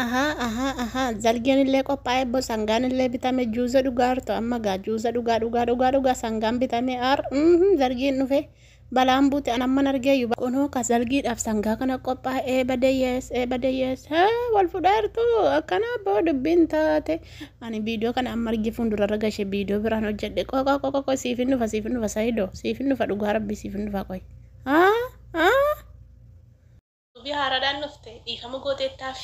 Aha. Zalgiin illee qophaa'ee bo sangaan illee bitame juuza dhugaartu amma gaa juuza dhugaa sangaan bitame zalgiin dhufe balaan buute an amman argeeyyu kunoo ka zalgiidhaaf sangaa kana qophaa'ee badeeyyees wal fudhaartu akkana boo dubbiin taate ani viidiyoo kana amma argi fuuldurarra gashee viidiyoo biraan hojjedhe qoqo siifin dhufa sayidoo siifin dhufa dhugaa rabbii siifin dhufa qoy Dubii haaraadhaan dhufte dhiifama gooteettaaf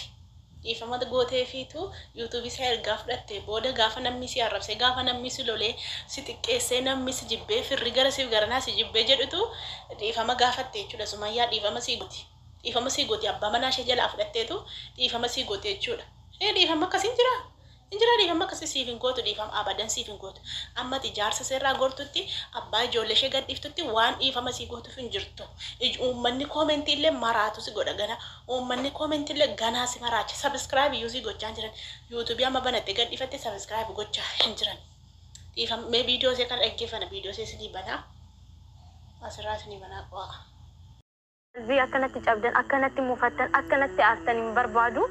dhiifama gootee fiitu yuutuubii isaa ergaa fudhatte booda gaafa namni si arrabse gaafa namni si lolee si xiqqeessee namni si jibbee firri gara siif garanaa si jibbee jedhutu dhiifama gaafatte jechuudha. Sumayyaa dhiifama sii gooti abbaa manaa ishee jalaa fudhatteetu dhiifama sii gooti jechuudha. Dhiifama akkasiin jira. Injira dhiifama akkasii siif hin gootu dhiifama abadan siif hin gootu. Amma ijaarsa seerraa gortutti abbaa ijoollee ishee gadhiiftutti waan dhiifama sii gootuuf hin jirtu. Uummanni koomentii illee maraatu si godha gana. Uummanni koomentii illee ganaa si maraacha. Sabiskiraayib iyyuu si gochaa jiran. Yuutuubii amma banattee gadhiifatte sabiskiraayib gochaa hin jiran. Dhiifama mee viidiyoo ishee kana dhaggeeffana viidiyoo ishee sinii banaa. Asirraa sinii banaa qo'a. Akkanatti cabdan akkanatti muufattan akkanatti aartan hin barbaadu.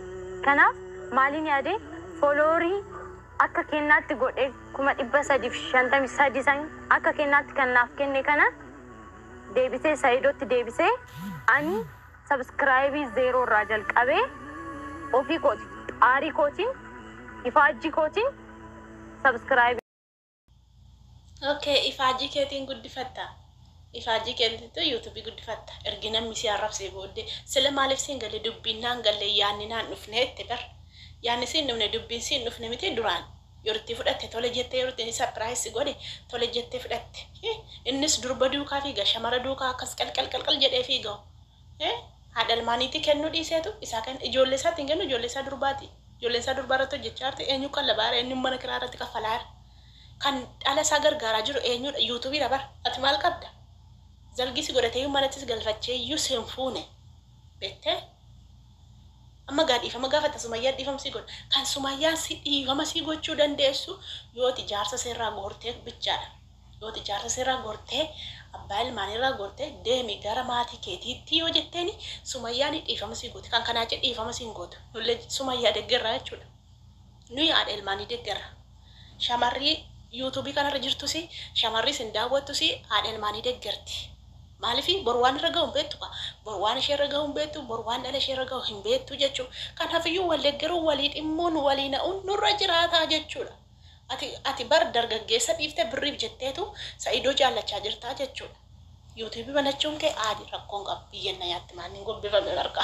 Kanaaf maaliin yaadee foloorii akka kennaatti godhee 353 san akka kennaatti kanaaf kenne kana deebisee saayidootti deebisee ani sabiskiraayibii 0 irraa jalqabee ofii kooti aarii kootiin ifaajjii kootiin sabiskiraayibii. Okay, ifaajjii keetiin guddifatta. Ifaajjii keetiitu yuutuubii guddifatta. Ergi namni si arrabsee booddee sila maaliif siin galee dubbiin naan galee yaanni naan dhufne itti bar. Yaanni siin dhufne dubbiin siin dhufne miti duraan yoritti fudhatte tole jettee yoritti inni sapiraayis godhe tole jettee fudhatte. Innis durba duukaa fiiga shamara duukaa akkas qalqal jedhee fiiga. Haadha ilmaaniitti kennuu dhiiseetu isaa kan ijoollee isaatti hin kennu ijoollee isaa durbaati. Ijoollee isaa durbaa irratti hojjechaa jirti eenyu kan labaara eenyu mana kiraa irratti kaffalaa kan dhala isaa gargaaraa jiru eenyudha yuutuubii dabar ati maal qabda? Zalgisi godhatee manattis galfachee iyyuu seen fuune beektee? Amma dhiifama gaafata Sumayyaan dhiifama sii godha. Kan Sumayyaan si dhiifama sii gochuu dandeessu yoo ijaarsa seerraa gortee bichaadha. Yoo ijaarsa seerraa gortee abbaa ilmaanirraa gortee deemi gara maatii keetiitti yoo jetteeni Sumayyaan dhiifama sii gooti. Kan kanaa jedhe dhiifama sii gootu. Nullee Sumayyaa deeggarraa jechuudha. Nuyi haadha ilmaanii deeggarra. Shamarrii yuutuubii kanarra jirtusi shamarrii sin daawwattusi haadha ilmaanii deeggarti. Maaliif borwaan irra gahu hin beektu borwaan ishee irra gahu hin beektu borwaan dhala ishee irra gahu hin beektu jechuudha. Kanaafiyyuu wal deeggaruu walii dhimmuun walii na'uun nurra jiraataa jechuudha. Ati bar dargaggeessa dhiiftee birriif jetteetu Saayidoo jaallachaa jirtaa jechuudha. Yuutuubii banachuun kee aadi rakkoon qaba biyyan nayaatti maanni gobbifame barqa.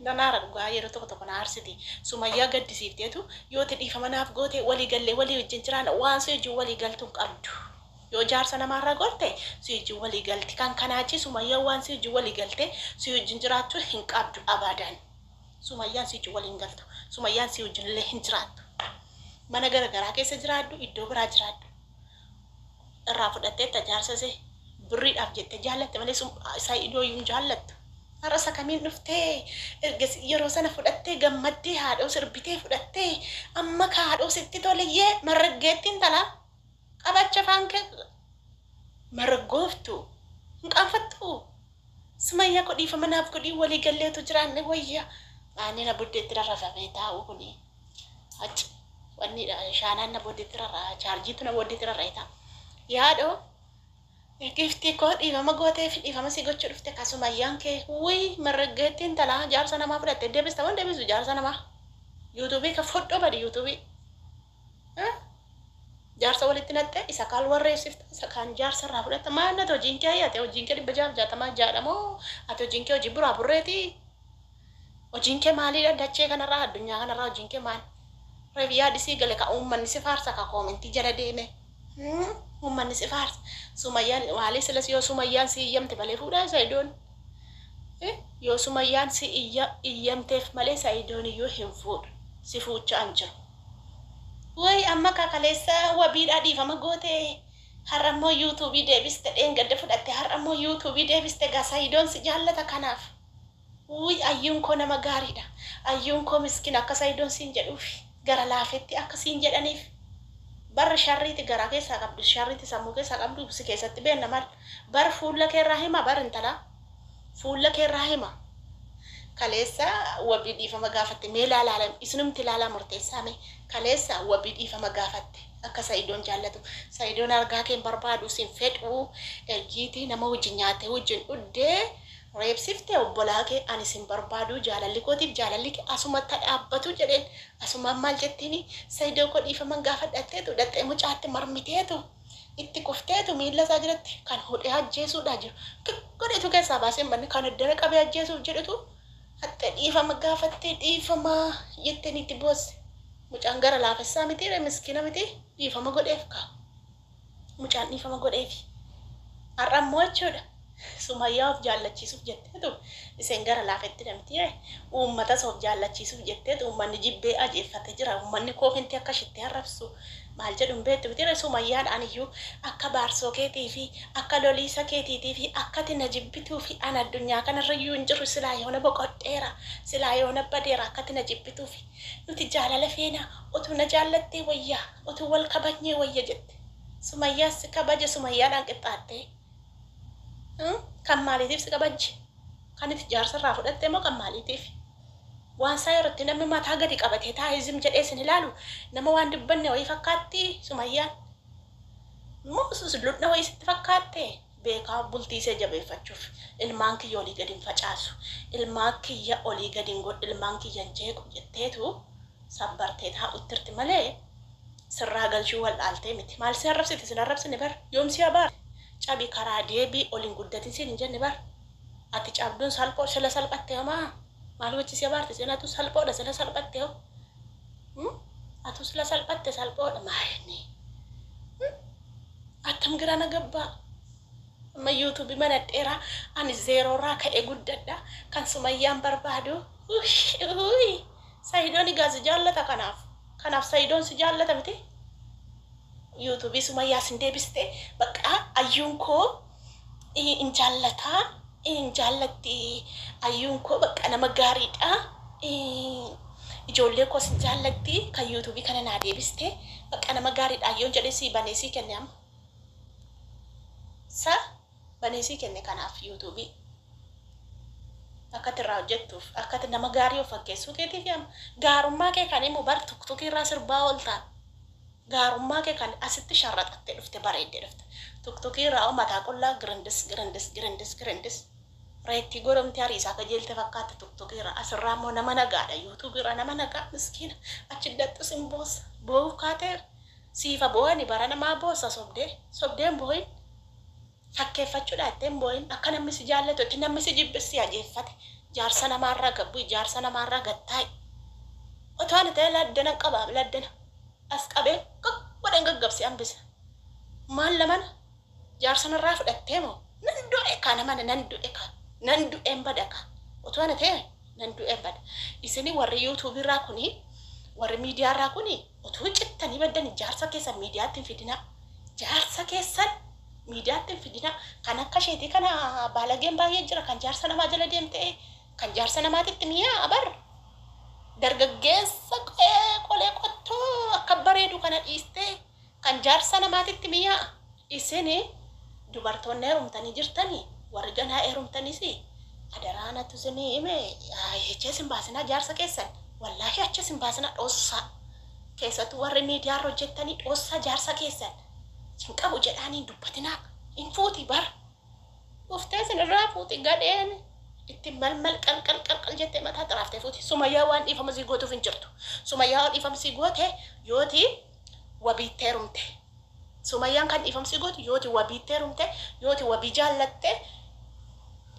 Nanaara dhugaa yeroo tokko na aarsiti Sumayyaa gaddisiifteetu yoo dhiifama naaf goote walii gallee walii wajjin jiraan waan si wajjin walii galtuun qabdu. Yoo jaarsa namaarraa gorte si wajjin walii galti kan kanaachi Sumayyaa waan si wajjin walii galte si wajjin jiraachuu hin qabdu abadan. Sumayyaan si wajjin walii hin galtu. Sumayyaan si wajjin illee hin jiraattu. Mana garagaraa keessa jiraaddu iddoo biraa jiraaddu. Irraa fudhattee jaarsa see birriidhaaf jettee jaallatte malee Saayidoo hin jaallattu. Har'a kamiin dhuftee yeroo sana fudhattee gammaddee haadhoo sirbitee fudhattee amma haadhoo sitti toleyyee marraggeettiin talaa qabacha faankee marraggooftu hin qaanfattu. Sumayyaa dhiifama naaf godhii walii galleetu jiraanne wayya ani na buddeetti rarrafamee taa'u kuni achi wanni shaanaan na buddeetti rarraa chaarjiitu na buddeetti rarraa yaadoo Giftii koo dhiifama gootee fi dhiifama si gochuu dhufte ka Sumayyaan kee wuy marraggeettiin talaa jaarsa namaa fudhatte deebista waan deebisu jaarsa namaa yuutuubii ka fodhoo badi yuutuubii jaarsa walitti natte isa kaal warreessifta isa kaan jaarsa irraa fudhatta maal ati hojiin kee hayyate hojiin kee 660 jaadhamoo ati hojiin kee hojii buraa burreeti hojiin kee maaliidha dachee kanarraa addunyaa kanarraa hojiin kee maal reef yaadisii gale ka uummanni si faarsa ka koomentii jala deeme uummanni si faarsa Sumayyaan maali silas yoo Sumayyaan si iyyamte malee fuudhaa Saayidoon yoo Sumayyaan si iyyamteef malee Saayidoon iyyuu hin fuudhu si fuuchaan jiru. Way amma kakaleessa wabiidhaa dhiifama goote har'ammoo yuutuubii deebiste dheengadde fudhatte har'ammoo yuutuubii deebiste gaa Saayidoon si jaallata kanaaf. Wuy ayyuun koo nama gaariidha. Ayyuun koo miskin akka Saayidoon siin jedhuuf gara laafetti akka siin jedhaniif. Bar sharriiti garaa keessaa qabdu sharriiti sammuu keessaa qabdu si keessatti beenna mal bar fuula keerraa hima bar intala fuula keerraa hima kaleessa wabii dhiifama gaafatte mee ilaalaa isinumti ilaalaa murteessaame kaleessa wabii dhiifama gaafatte akka Saidoon jaallatu Saidoon argaa keen barbaadu sin fedhu ergiitii nama wajjin nyaate wajjin uddee reebsifte obbolaa kee ani sin barbaadu jaalalli kootiif jaalalli kee asumatti dhaabbatu jedheen asuma maal jettiini Saidoo koo dhiifama gaafadhatteetu dhattee mucaatti marmiteetu itti kufteetu miilla isaa jiratti kan hodhee ajjeesuudha jiru godheetu keessaa baasee manni kan addana qabee ajjeesuuf jedhutu hatta dhiifama gaafattee dhiifama jettee itti boosse mucaan gara laafessaa miti miskiina miti dhiifama godheef kaa mucaan dhiifama godheefi har'a immoo jechuudha Sumayyaa of jaallachiisuuf jetteetu iseen gara laafetti namti uummata of jaallachiisuuf jetteetu uummanni jibbee ajeeffate jira uummanni koofinti akka shittee arrabsu maal jedhuun beektu bitire Sumayyaadhaan iyyuu akka baarsoo keetii fi akka loliisa keetiitii fi akka tina jibbituu fi an addunyaa kanarra iyyuu hin jirru silaa yoona boqodheera silaa yoona badeera akka tina jibbituu fi nuti jaalala feena otuu na jaallattee wayyaa otuu wal kabajnee wayya jette Sumayyaas kabaja Sumayyaadhaan qixxaattee kan maaliitiif si kabajje kan itti jaarsarraa fudhattee moo kan maaliitiif waan saa yerootti namni mataa gadi qabatee taa'izim jedhee sin ilaalu nama waan dubbanne wayii fakkaatti Sumayyaan moosus ludna wayii sitti fakkaatte beekaa bultiisee jabeeffachuuf ilmaan kiyya olii gadi hin facaasu ilmaan kiyya olii gadi hin godhu ilmaan kiyya hin jeequ jetteetu sabbartee taa'uttirti malee sirraa galchuu wal dhaaltee miti maal si arrabsiti sin arrabsine bar yoomsi abaar cabi karaa deebii oliin guddatin siin hin jenne bar ati cabduun salphoo sila salphatte homaa maal gochisi abaarti seenatu salphoodha sila salphatte hoo atu sila salphatte salphoodha maayini attam girana gabbaa amma yuutuubi mana dheeraa ani zeeroorraa ka'ee guddadha kan Sumayyaan barbaadu Saidoon egaa si jaallata kanaaf Saidoon si jaallata miti yuutuubii Sumayyaa sin deebiste bakka ayyuun koo in jaallataa in jaallatti ayyuun koo bakka nama gaariidha ijoollee koo sin jaallatti kan yuutuubii kana naa deebiste bakka nama gaariidha ayyuun jedhee si baneesii kenne amma sa baneesii kenne kanaaf yuutuubii akkati irraa hojjettuuf akkati nama gaarii of fakkeessuu keetiif amma gaarummaa kee kan himu bar tuktukii irraa sirbaa ooltaan gaarummaa kee kan asitti sharraxattee dhufte bareeddee dhufte tuktukii irraa mataa qullaa girindis reetti godhamti hariisaa kajeelte fakkaate tuktukii irraa asirraa immoo nama nagaadha yuutuubii irraa nama nagaa miskiina achi dadhus hin boossa boo'uuf kaateera siifa boo'ani bara namaa boossa sobdeen boo'in fakkeeffachuudha ittiin boo'in akka namni si jaallatu itti namni si jibbisi ajeeffate jaarsa namaarraa gabbu jaarsa namaarraa gattaa'i otoo ani ta'e laddana qabaam laddana as qabee godhan gaggabsi hambisa maal lamana jaarsanarraa fudhattee moo nan du'e kana mana nan du'een bada ka otoo ana ta'e nan du'een bada isinii warri yuutuubiirraa kuni warri miidiyaarraa kuni otoo cittanii baddan jaarsa keessan miidiyaatti hin fidina jaarsa keessan miidiyaatti hin fidina kan akka isheetii kana baalageen baay'ee jira kan jaarsa namaa jala deemtee kan jaarsa namaatitti miyaa abar dargaggeessa qolee qottoo akka bareedu kana dhiistee kan jaarsa namaatitti miyaa isinii dubartoonni heerumtanii jirtanii warri ganaa heerumtaniis adaraanatu isinii hime achiis hin baasinaa jaarsa keessan wallaahi achiis hin baasinaa dhoossaa keessattuu warri miidiyaarra hojjettanii dhoossaa jaarsa keessan sin qabu jedhaanii dubbatinaa hin fuuti bar uftee sin irraa fuuti gadheen itti malmal qalqal jettee mataa xaraaftee fuuti Sumayyaa waan dhiifama sii gootuuf hin jirtu Sumayyaa waan dhiifama sii goote yooti wabiittee heerumte Sumayyaan kan dhiifama sii gootu yooti wabiittee heerumte yooti wabii jaallatte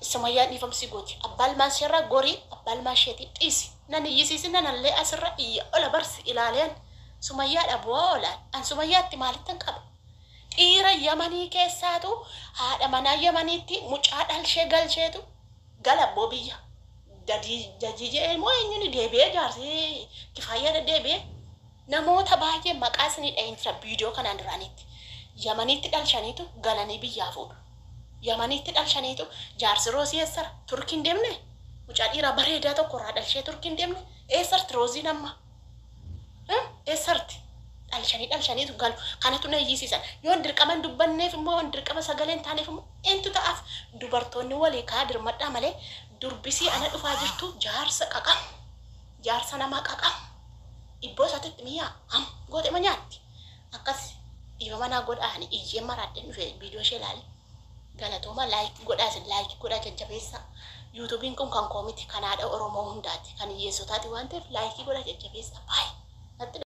Sumayyaan dhiifama sii gooti abbaalmaan seerraa gorii abbaalmaan isheetii dhiisi nan iyyisiisi nanallee asirra iyya ola barsi ilaaleen Sumayyaadha bu'aa oolaan an Sumayyaatti maalittan qaba dhiira Yamanii keessaatu haadha manaa Yamaniitti mucaa dhalshee galcheetu galabboo biyya dajii jedhee moo eenyuun deebi'ee jaarsi kifaayyaa deebi'ee namoota baay'ee maqaa isinii dha'insa viidiyoo kanaan duraanitti Yamaniitti dhalshaniitu galanii biyyaa fuudhu Yamaniitti dhalshaniitu jaarsi roosii eessara turkiin deemne mucaa dhiiraa bareedaa tokko irraa dhalshee turkiin deemne eessarti roosiin amma eessarti dhalshanii tu galu kanatu na yisiisan yoo dirqaman dubbanneef immoo dirqama sagaleen taaneef immoo entu ta'af dubartoonni walii kaa dirmadhaa malee durbisii ana dhufaa jirtu jaarsa namaa qaqam ibboo isaatitti miyaa goote ma nyaatti akkas dhiiba manaa godhaani iyyee maraadde dhufe viidiyoo ishee ilaali galatooma laayikii godhaa jajjabeessa yuutuubiin kun kan koomiti kan haadha Oromoo hundaati kan hiyyeessotaati waan ta'eef laayikii godhaa jajjabeessa baay'ee